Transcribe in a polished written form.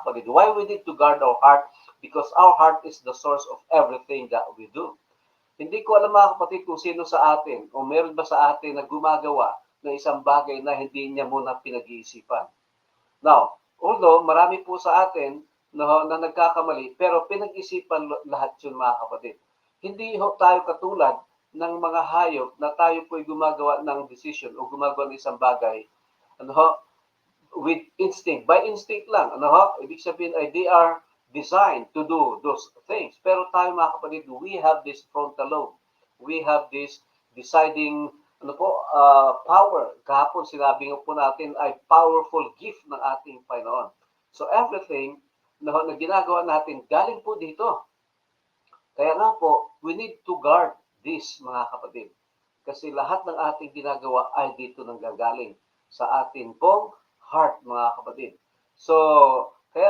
kapatid. Why we need to guard our heart? Because our heart is the source of everything that we do. Hindi ko alam mga kapatid kung sino sa atin o meron ba sa atin na gumagawa ng isang bagay na hindi niya muna pinag-iisipan. Now, although marami po sa atin na nagkakamali, pero pinag-isipan lahat yun mga kapatid. Hindi ho tayo katulad ng mga hayop na tayo po'y gumagawa ng decision o gumagawa ng isang bagay ano ho, with instinct, by instinct lang. Ano ho? Ibig sabihin ay they are designed to do those things. Pero tayo mga kapatid, we have this frontal lobe. We have this deciding power. Kahapon sinabi nga po natin ay powerful gift ng ating Panginoon. So everything na ginagawa natin galing po dito. Kaya nga po, we need to guard this mga kapatid. Kasi lahat ng ating ginagawa ay dito nang gagaling sa atin pong heart mga kapatid. So, kaya